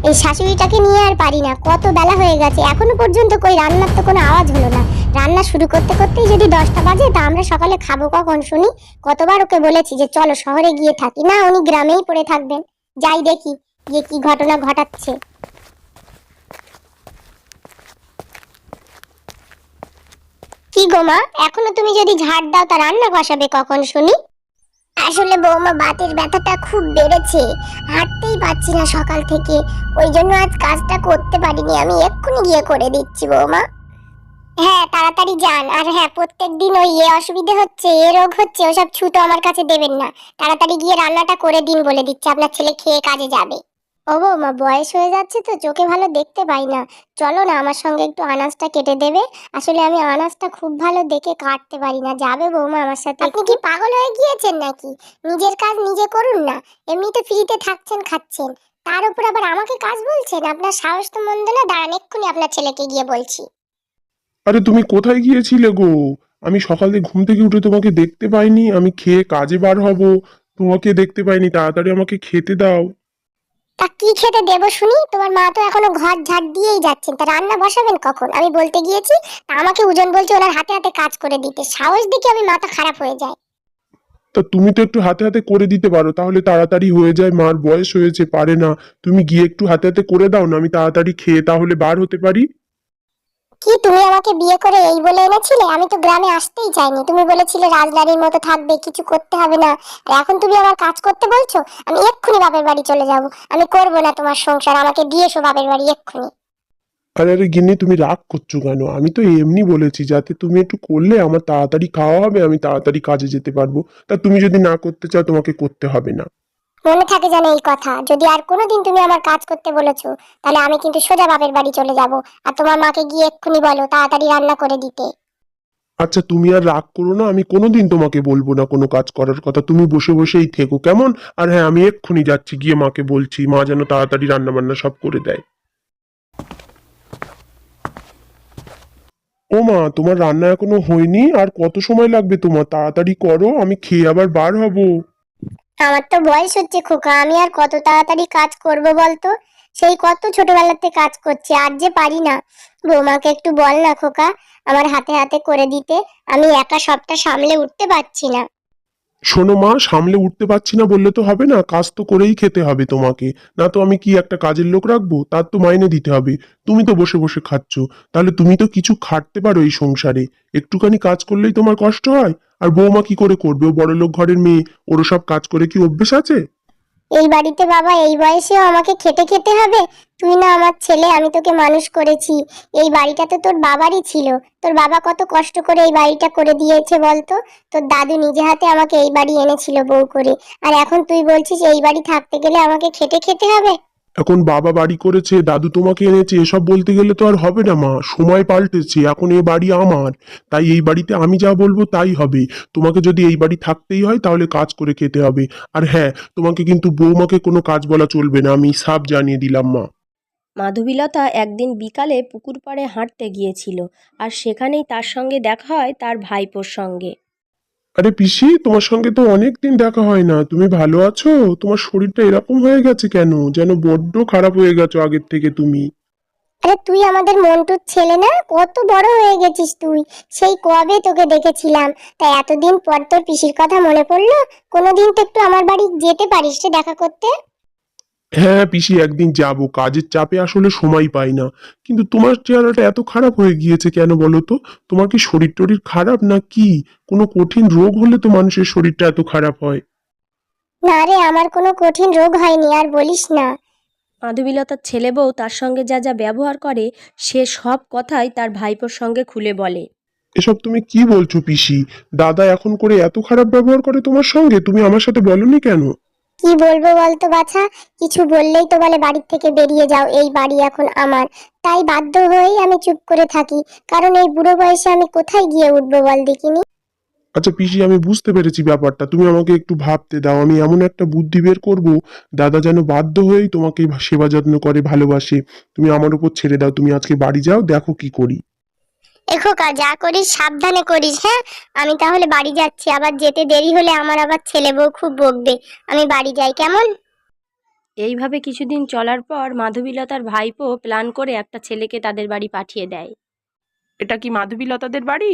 এই শাশুড়িটাকে নিয়ে আর পারি না, কত বেলা হয়ে গেছে এখনো পর্যন্ত কই রান্নার তো কোনো আওয়াজ হলো না। রান্না শুরু করতে করতেই যদি 10টা বাজে, তা আমরা সকালে খাবো কখন শুনি? কতবার ওকে বলেছি যে চলো শহরে গিয়ে থাকি, না উনি গ্রামেই পড়ে থাকবেন। যাই দেখি গিয়ে কি ঘটনা ঘটাচ্ছে। কি গো মা, এখনো তুমি যদি ঝাড় দাও তা রান্না বসাবে কখন শুনি? আসলে বৌমা বাতের ব্যথাটা খুব বেড়েছে, হাঁটতেই পারছি না সকাল থেকে। ওই জন্য আজ কাজটা করতে পারিনি, আমি এক্ষুনি গিয়ে করে দিচ্ছি বৌমা। হ্যাঁ তাড়াতাড়ি যান, আর হ্যাঁ প্রত্যেকদিন ওই অসুবিধে হচ্ছে, রোগ হচ্ছে, ওসব ছুতো আমার কাছে দেবেন না। তাড়াতাড়ি গিয়ে রান্নাটা করে দিন বলে দিচ্ছে, আপনার ছেলে খেয়ে কাজে যাবে। ও বৌমা, বয়স হয়ে যাচ্ছে তো চোখে ভালো দেখতে পাই না, চলো না আমার সঙ্গে একটু আনাজটা কেটে দেবে। আসলে আমি আনাজটা খুব ভালো দেখে কাটতে পারি না, যাবে বৌমা আমার সাথে? আপনি কি পাগল হয়ে গিয়েছেন নাকি? নিজের কাজ নিজে করুন না, এমনিতে ফ্রিতে থাকছেন খাচ্ছেন, তার উপর আবার আমাকে কাজ বলছেন? আপনার সাহস তো মন্দ না, দাঁড়ান এক্ষুনি আপনার ছেলেকে গিয়ে বলছি। আরে তুমি কোথায় গিয়েছিলে গো? আমি সকালে ঘুম থেকে উঠে তোমাকে দেখতে পাইনি, আমি খেয়ে কাজে বার হব, তোমাকে দেখতে পাইনি, তাড়াতাড়ি আমাকে খেতে দাও। তা কি খেতে দেবো শুনি? তোমার মা তো এখনো ঘর ঝাড় দিয়েই যাচ্ছেন, তা রান্না বসাবেন কখন? আমি বলতে গিয়েছি, তা আমাকে উজন বলছে ওনার হাতে হাতে কাজ করে দিতে। সাহস দেখে আমি মাথা খারাপ হয়ে যায়। তা তুমি তো একটু হাতে হাতে করে দিতে পারো, তাহলে তাড়াতাড়ি হয়ে যায়, মার বয়স হয়েছে পারে না। তুমি গিয়ে একটু হাতে হাতে করে দাও না, আমি তাড়াতাড়ি খেয়ে তাহলে বার হতে পারি। কি তুমি আমাকে বিয়ে করে এই বলে এনেছিলে? আমি তো গ্রামে আসতেই চাইনি, তুমি বলেছিলে রাজরানীর মতো থাকবে, কিছু করতে হবে না, আর এখন তুমি আমার কাজ করতে বলছো? আমি এক্ষুনি বাপের বাড়ি চলে যাব, আমি করব না তোমার সংসার, আমাকে দিয়ে এসো বাপের বাড়ি এক্ষুনি। আরে আরে গিন্নি, তুমি রাগ করছো কেন? আমি তো এমনি বলেছি যাতে তুমি একটু করলে আমার তাড়াতাড়ি খাওয়া হবে, আমি তাড়াতাড়ি কাজে যেতে পারবো। তা তুমি যদি না করতে চাও তোমাকে করতে হবে না। মনে থাকে যেন এই কথা, যদি আর কোনোদিন তুমি আমার কাজ করতে বলেছো, তাহলে আমি কিন্তু সোজা বাপের বাড়ি চলে যাব। আর তোমার মাকে গিয়ে এক্ষুনি বলো তাড়াতাড়ি রান্না করে দিতে। আচ্ছা তুমি আর রাগ করো না, আমি কোনোদিন তোমাকে বলবো না কোনো কাজ করার কথা, তুমি বসে বসেই থেকো কেমন? আর হ্যাঁ, আমি এক্ষুনি যাচ্ছি, গিয়ে মাকে বলছি, মা যেন তাড়াতাড়ি রান্না বান্না সব করে দেয়। ও মা, তোমার রান্না এখনো হয়নি? আর কত সময় লাগবে তোমার? তাড়াতাড়ি করো, আমি খেয়ে আবার বার হব। আমার তো বয়স হচ্ছে খোকা, আমি আর কত তাড়াতাড়ি কাজ করব বলতো? সেই কত ছোটবেলাতে কাজ করছি, আর যে পারি না। বৌমাকে একটু বল না খোকা, আমার হাতে হাতে করে দিতে, আমি একা সবটা সামলে উঠতে পারছি না। শোনো মা, সামলে উঠতে পারছি না বললে তো হবে না, কাজ তো করেই খেতে হবে তোমাকে। না তো আমি কি একটা কাজের লোক রাখবো? তার তো মাইনে দিতে হবে। তুমি তো বসে বসে খাচ্ছ, তাহলে তুমি তো কিছু খাটতে পারো এই সংসারে। একটুখানি কাজ করলেই তোমার কষ্ট হয়? আর বৌমা কি করে করবে? ও বড়লোক ঘরের মেয়ে, ওর সব কাজ করে কি অভ্যেস আছে? এই বাড়িতে বাবা এই বয়সেও আমাকে খেটে খেতে হবে? তুই না আমার ছেলে, আমি তোকে মানুষ করেছি। এই বাড়িটা তো তোর বাবারই ছিল, তোর বাবা কত কষ্ট করে এই বাড়িটা করে দিয়েছে বলতো? তোর দাদু নিজে হাতে আমাকে এই বাড়ি এনেছিল বউ করে, আর এখন তুই বলছিস এই বাড়ি থাকতে গেলে আমাকে খেটে খেতে হবে? এখন বাবা বাড়ি করেছে, দাদু তোমাকে এনেছে, এসব বলতে গেলে তো আর হবে না মা, সময় পাল্টেছে, এখন এ বাড়ি আমার। তাই এই বাড়িতে আমি যা বলবো তাই হবে। তোমাকে যদি এই বাড়ি থাকতেই হয় তাহলে কাজ করে খেতে হবে। আর হ্যাঁ, তোমাকে কিন্তু বৌমাকে কোনো কাজ বলা চলবে না, আমি সাফ জানিয়ে দিলাম মা। মাধবীলতা একদিন বিকালে পুকুর পাড়ে হাঁটতে গিয়েছিল, আর সেখানেই তার সঙ্গে দেখা হয় তার ভাইপোর সঙ্গে। আরে পিসি, তোমার সঙ্গে তো অনেকদিন দেখা হয় না, তুমি ভালো আছো? তোমার শরীরটা এরকম হয়ে গেছে কেন? যেন বড্ড খারাপ হয়ে গেছো আগের থেকে তুমি। আরে তুই আমাদের মন্টুর ছেলে না? কত বড় হয়ে গেছিস তুই, সেই কবে তোকে দেখেছিলাম। তাই এতদিন পর তোর পিসির কথা মনে পড়লো? কোনোদিন তো একটু আমার বাড়ি যেতে পারিস রে দেখা করতে। হ্যাঁ পিসি, একদিন যাব, কাজের চাপে আসলে সময় পাই না। কিন্তু তোমার চেহারাটা এত খারাপ হয়ে গিয়েছে কেন বলো তো? তোমার কি শরীর টরীর খারাপ না কি? কোনো কঠিন রোগ হলে তো মানুষের শরীরটা এত খারাপ হয়। না রে, আমার কোনো কঠিন রোগ হয়নি, আর বলিস না। মাধবীলতার ছেলে বউ তার সঙ্গে যা যা ব্যবহার করে, সে সব কথাই তার ভাইপোর সঙ্গে খুলে বলে। এসব তুমি কি বলছো পিসি? দাদা এখন করে এত খারাপ ব্যবহার করে তোমার সঙ্গে? তুমি আমার সাথে বলনি কেন? কি বলবো বলতো বাছা, কিছু বললেই তো বলে বাড়ির থেকে বেরিয়ে যাও, এই বাড়ি এখন আমার। তাই বাধ্য হয়েই আমি চুপ করে থাকি, কারণ এই বুড়ো বয়সে আমি কোথায় গিয়ে উঠবো বল দেখিনি। আচ্ছা পিসি, আমি বুঝতে পেরেছি ব্যাপারটা, তুমি আমাকে একটু ভাবতে দাও, আমি এমন একটা বুদ্ধি বের করব দাদা যেন বাধ্য হয়েই তোমাকে সেবা যত্ন করে, ভালোবাসে। তুমি আমার উপর ছেড়ে দাও, তুমি আজকে বাড়ি যাও, দেখো কি করি। খোকা, যা করিস সাবধানে করিস, হ্যাঁ? আমি তাহলে বাড়ি যাচ্ছি, আবার যেতে দেরি হলে আমার আবার ছেলে বউ খুব বকবে। আমি বাড়ি যাই কেমন? এইভাবে কিছুদিন চলার পর মাধবীলতার ভাইপো প্ল্যান করে একটা ছেলেকে তাদের বাড়ি পাঠিয়ে দেয়। এটা কি মাধবীলতাদের বাড়ি?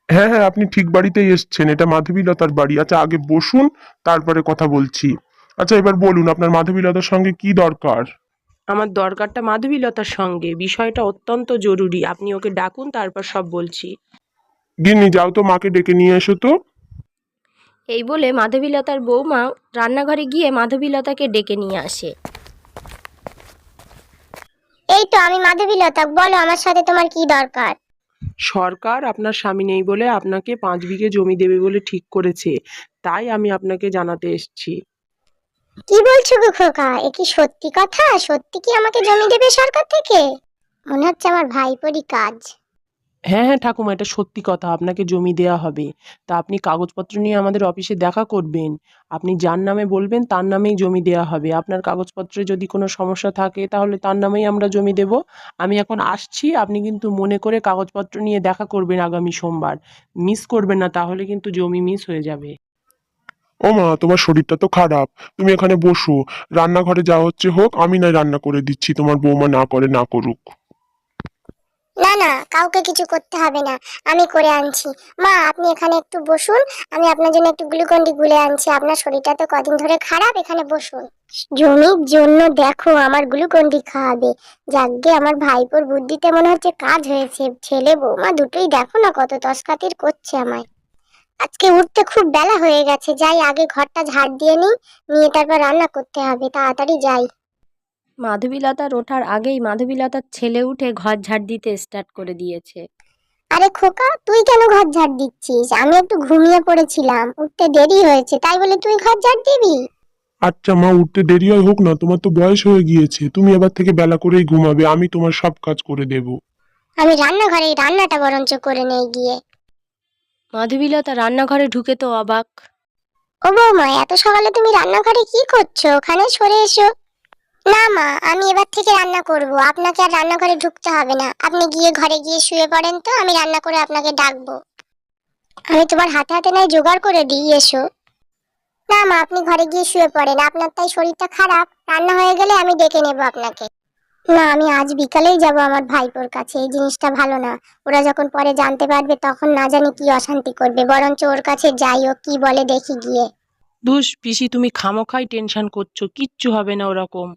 হ্যাঁ হ্যাঁ, আপনি ঠিক বাড়িতেই এসেছেন, এটা মাধবীলতার বাড়ি। আচ্ছা আগে বসুন, তারপরে কথা বলছি। আচ্ছা এবার বলুন আপনার মাধবীলতার সঙ্গে কি দরকার? আমার দরকারটা মাধবীলতার সঙ্গে, বিষয়টা অত্যন্ত জরুরি। আপনি ওকে ডাকুন, তারপর সব বলছি। গিন্নি যাও তো, মাকে ডেকে নিয়ে এসো তো। এই বলে মাধবীলতার বৌমা রান্নাঘরে গিয়ে মাধবীলতাকে ডেকে নিয়ে আসে। এই তো আমি মাধবীলতা, বলো আমার সাথে তোমার কি দরকার? সরকার আপনার স্বামী নেই বলে আপনাকে 5 বিঘে জমি দেবে বলে ঠিক করেছে, তাই আমি আপনাকে জানাতে এসেছি। কি বলছো গো খোকা, এ কি সত্যি কথা? সত্যি কি আমাকে জমি দেবে সরকার থেকে? মনে হচ্ছে আমার ভাইপোরই কাজ। হ্যাঁ হ্যাঁ ঠাকুমা, এটা সত্যি কথা, আপনাকে জমি দেয়া হবে। তা আপনি কাগজপত্র নিয়ে আমাদের অফিসে দেখা করবেন। আপনি যার নামে বলবেন তার নামেই জমি দেয়া হবে। আপনার কাগজপত্রে যদি কোনো সমস্যা থাকে তাহলে তার নামেই আমরা জমি দেব। আমি এখন আসছি, আপনি কিন্তু মনে করে কাগজপত্র নিয়ে দেখা করবেন আগামী সোমবার। মিস করবেন না, তাহলে কিন্তু জমি মিস হয়ে যাবে। ও মা, তোমার শরীরটা তো খারাপ, তুমি এখানে বসো। রান্নাঘরে যা হচ্ছে হোক, আমি নাই রান্না করে দিচ্ছি, তোমার বৌমা না করে না করুক। না না, কাউকে কিছু করতে হবে না, আমি করে আনছি। মা আপনি এখানে একটু বসুন, আমি আপনার জন্য একটু গ্লুকন্ডি গুলে আনছি। আপনার শরীরটা তো কদিন ধরে খারাপ, এখানে বসুন। জমির জন্য দেখো আমার গ্লুকন্ডি খাওয়াবে। যাকগে আমার ভাইপোর বুদ্ধিতে মনে হচ্ছে কাজ হয়েছে। ছেলে বৌমা দুটোই দেখো না কত তসকাতির করছে আমায়। আজকে উঠতে খুব বেলা হয়ে গেছে, যাই আগে ঘরটা ঝাড় দিয়ে নিই, নিয়ে তারপর রান্না করতে হবে, তাড়াতাড়ি যাই। মাধবীলতার ওঠার আগেই মাধবীলতার ছেলে উঠে ঘর ঝাড় দিতে স্টার্ট করে দিয়েছে। আরে খোকা, তুই কেন ঘর ঝাড় দিচ্ছিস? আমি একটু ঘুমিয়ে পড়েছিলাম, উঠতে দেরি হয়েছে, তাই বলে তুই ঘর ঝাড় দিবি? আচ্ছা মা, উঠতে দেরি হয় হোক না, তোমার তো বয়স হয়ে গিয়েছে, তুমি এবার থেকে বেলা করেই ঘুমাবে, আমি তোমার সব কাজ করে দেব। আমি রান্নাঘরে রান্নাটা বরঞ্চ করে নেই গিয়ে। মাধবীলতা রান্নাঘরে ঢুকে তো অবাক। ও বৌমা, এত সকালে তুমি রান্নাঘরে কি করছো? ওখানে সরে এসো। না মা, আমি এবার থেকে রান্না করব, আপনাকে আর রান্নাঘরে ঢুকতে হবে না। আপনি গিয়ে ঘরে গিয়ে শুয়ে পড়েন তো, আমি রান্না করে আপনাকে ডাকবো। আমি তোমার হাতে হাতে নাই জোগাড় করে দিই, এসো। না মা, আপনি ঘরে গিয়ে শুয়ে পড়েন, আপনার তাই শরীরটা খারাপ, রান্না হয়ে গেলে আমি ডেকে নেব আপনাকে। না, আমি আজ বিকালেই যাব আমার ভাইপোর কাছে, এই জিনিসটা ভালো না। ওরা যখন পরে জানতে পারবে তখন না জানি কি অশান্তি করবে, বরঞ্চ ওর কাছে যাই, ও কি বলে দেখি গিয়ে। দুষ পিসি, তুমি খামোখাই টেনশন করছো, কিচ্ছু হবে না ওরকম।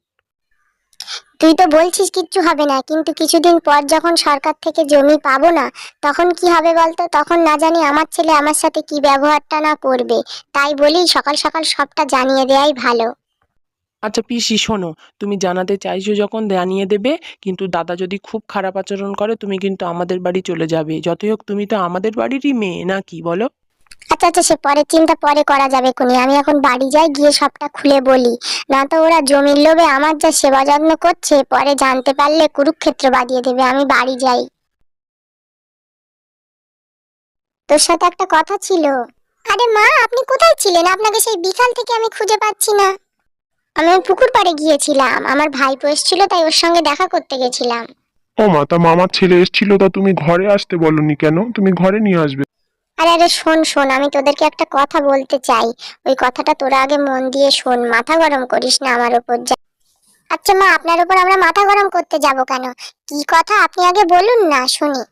তুই তো বলছিস কিচ্ছু হবে না, কিন্তু কিছুদিন পর যখন সরকার থেকে জমি পাবো না, তখন কি হবে বলতো? তখন না জানি আমার ছেলে আমার সাথে কি ব্যবহারটা না করবে। তাই বলি সকাল সকাল সবটা জানিয়ে দেয়াই ভালো। আচ্ছা পিসি শোনো, তুমি জানাতে চাইছো যখন জানিয়ে দেবে, কিন্তু দাদা যদি খুব খারাপ আচরণ করে তুমি কিন্তু আমাদের বাড়ি চলে যাবে। যতই হোক তুমি তো আমাদের বাড়িরই মেয়ে, না কি বলো? আচ্ছা আচ্ছা, সে পরের চিন্তা পরে করা যাবে কোনি, আমি এখন বাড়ি যাই, গিয়ে সবটা খুলে বলি। না তো ওরা জমির লোভে আমার যা সেবা যত্ন করছে, পরে জানতে পারলে কুরুক্ষেত্র বাঁধিয়ে দেবে। আমি বাড়ি যাই। তোর সাথে একটা কথা ছিল। আরে মা, আপনি কোথায় ছিলেন? আপনাকে সেই বিকাল থেকে আমি খুঁজে পাচ্ছি না। আমি ওই পুকুর পাড়ে গিয়েছিলাম, আমার ভাইপো এসেছিল, তাই ওর সঙ্গে দেখা করতে গেছিলাম। ও মা, তা মামার ছেলে এসেছিল, তা তুমি ঘরে আসতে বলনি কেন? তুমি ঘরে নিয়ে আসবে। আরে আরে, শোন শোন, আমি তোদেরকে একটা কথা বলতে চাই। ওই কথাটা তোরা আগে মন দিয়ে শোন, মাথা গরম করিস না আমার উপর। আচ্ছা মা, আপনার উপর আমরা মাথা গরম করতে যাব কেন? কি কথা আপনি আগে বলুন না, শুনি।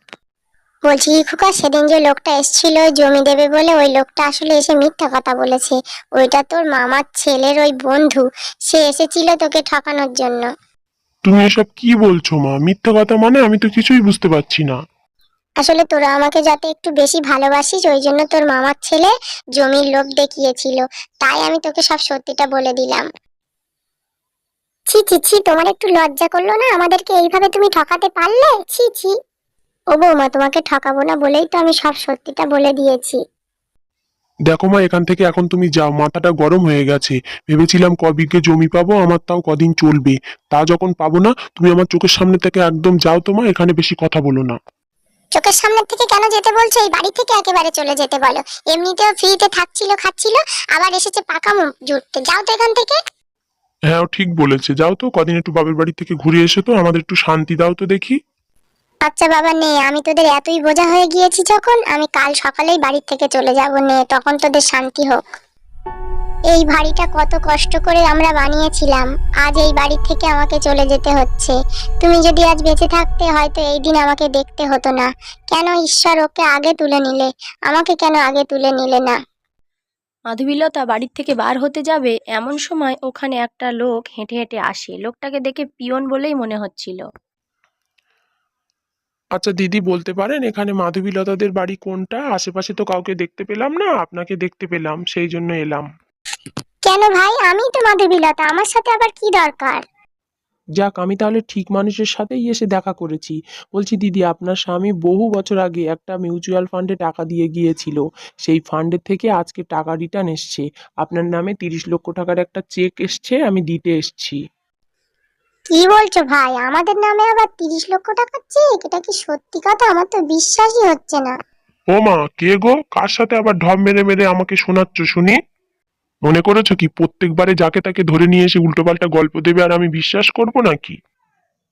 বলছি কি খোকা, সেদিন যে লোকটা এসেছিল জমি দেবে বলে, ওই লোকটা আসলে এসে মিথ্যা কথা বলেছে। ওইটা তোর মামার ছেলের ওই বন্ধু, সে এসেছিল তোকে ঠকানোর জন্য। তুমি এসব কি বলছো মা? মিথ্যা কথা মানে? আমি তো কিছুই বুঝতে পারছি না। আসলে তোরা আমাকে যাতে একটু বেশি ভালোবাসিস, ওই জন্য তোর মামার ছেলে জমির লোভ দেখিয়েছিল, তাই আমি তোকে সব সত্যিটা বলে দিলাম। ছি ছি ছি, তোমার একটু লজ্জা করলো না? আমাদেরকে এইভাবে তুমি ঠকাতে পারলে? ছি ছি। ও বৌমা, তোমাকে ঠকাবো না বলেই তো আমি সব সত্যিটা বলে দিয়েছি। দেখো মা, এখান থেকে এখন তুমি যাও, মাথাটা গরম হয়ে গেছে। ভেবেছিলাম কবিকে জমি পাবো, আমার তাও কদিন চলবে। তা যখন পাবো না, তুমি আমার চোখের সামনে থেকে একদম যাও তো মা, এখানে বেশি কথা বলো না। চোখের সামনে থেকে কেন যেতে বলছো? এই বাড়ি থেকে একেবারে চলে যেতে বলো। এমনিতেও ফ্রিতে থাকছিল খাচ্ছিল, আবার এসেছে পাকা মুখ জুটতে। যাও তো এখান থেকে। হ্যাঁ ও ঠিক বলেছে, যাও তো, কদিন একটু বাপের বাড়ি থেকে ঘুরে এসো তো, আমাদের একটু শান্তি দাও তো দেখি। আচ্ছা বাবা নে, আমি তোদের এতই বোঝা হয়ে গিয়েছি যখন, আমি কাল সকালেই বাড়ি থেকে চলে যাব, নে তখন তোদের শান্তি হোক। এই বাড়িটা কত কষ্ট করে আমরা বানিয়েছিলাম, আজ এই বাড়ি থেকে আমাকে চলে যেতে হচ্ছে। তুমি যদি আজ বেঁচে থাকতে হয়তো এই দিন আমাকে দেখতে হতো না। কেন ঈশ্বর ওকে আগে তুলে নিলে, আমাকে কেন আগে তুলে নিলে না? মাধবীলতা বাড়ির থেকে বার হতে যাবে এমন সময় ওখানে একটা লোক হেঁটে হেঁটে আসে। লোকটাকে দেখে পিয়ন বলেই মনে হচ্ছিল। আচ্ছা দিদি, বলতে পারেন এখানে মাধবীলতাদের বাড়ি কোনটা? আশেপাশে তো কাউকে দেখতে পেলাম না, আপনাকে দেখতে পেলাম, সেই জন্য এলাম। কেন ভাই, আমি তো মাধবীলতা, আমার সাথে আবার কি দরকার? যাক, আমি তাহলে ঠিক মানুষের সাথেই এসে দেখা করেছি। বলছি দিদি, আপনার স্বামী বহু বছর আগে একটা মিউচুয়াল ফান্ডে টাকা দিয়ে গিয়েছিল। সেই ফান্ডের থেকে আজকে টাকা রিটার্ন এসছে। আপনার নামে 30 লক্ষ টাকার একটা চেক এসছে, আমি দিতে এসছি। কি বলছো ভাই, আমাদের নামে আবার 30 লক্ষ টাকার চেক? এটা কি সত্যি কথা? আমার তো বিশ্বাসই হচ্ছে না। ও মা, কে গো? কার সাথে আবার ঢপ মেরে মেরে আমাকে শোনাচ্ছ শুনি? মনে করেছো কি প্রত্যেকবারে যাকে তাকে ধরে নিয়ে এসে উল্টোপাল্টা গল্প দেবে আর আমি বিশ্বাস করব নাকি?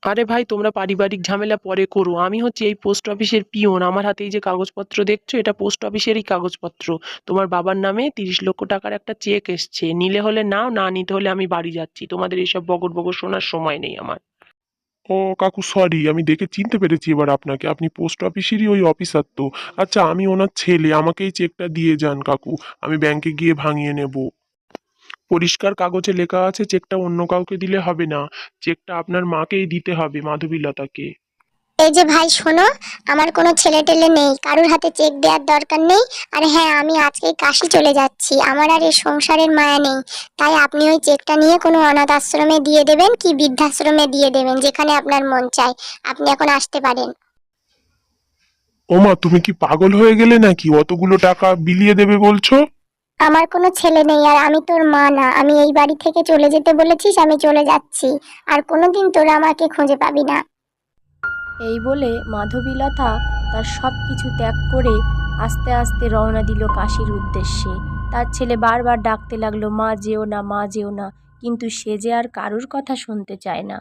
আরে ভাই, তোমরা পারিবারিক ঝামেলা পরে করো। আমি হচ্ছে এই পোস্ট অফিসের পিয়ন। আমার হাতে এই যে কাগজপত্র দেখছো, এটা পোস্ট অফিসেরই কাগজপত্র। তোমার বাবার নামে 30 লক্ষ টাকার একটা চেক এসছে। নিলে হলে নাও, না নিতে হলে আমি বাড়ি যাচ্ছি। তোমাদের এসব বগর বগর শোনার সময় নেই আমার। ও কাকু, সরি, আমি দেখে চিনতে পেরেছি এবার আপনাকে। আপনি পোস্ট অফিসেরই ওই অফিসার তো? আচ্ছা, আমি ওনার ছেলে, আমাকে এই চেকটা দিয়ে যান কাকু, আমি ব্যাংকে গিয়ে ভাঙিয়ে নেব। পরিষ্কার কাগজে লেখা আছে চেকটা অন্য কাউকে দিলে হবে না, চেকটা আপনার মাকেই দিতে হবে, মাধবীলতাকে। এই যে ভাই শোনো, আমার কোনো ছেলে টেলে নেই, কারোর হাতে চেক দেওয়ার দরকার নেই। আর হ্যাঁ, আমি আজকেই কাশি চলে যাচ্ছি, আমার আর এই সংসারের মায়া নেই। তাই আপনি ওই চেকটা নিয়ে কোনো অনাথ আশ্রমে দিয়ে দেবেন কি বৃদ্ধাশ্রমে দিয়ে দেবেন, যেখানে আপনার মন চায়। আপনি এখন আসতে পারেন। ওমা, তুমি কি পাগল হয়ে গেলে নাকি? অতগুলো টাকা বিলিয়ে দেবে বলছো? আমার কোনো ছেলে নেই, আর আমি তোর মা না। আমি এই বাড়ি থেকে চলে যেতে বলেছিস, আমি চলে যাচ্ছি। আর কোনোদিন তোরা আমাকে খুঁজে পাবি না। এই বলে মাধবীলতা তার সব কিছু ত্যাগ করে আস্তে আস্তে রওনা দিল কাশীর উদ্দেশ্যে। তার ছেলে বারবার ডাকতে লাগলো, মা যেও না, মা যেও না, কিন্তু সে যে আর কারুর কথা শুনতে চায় না।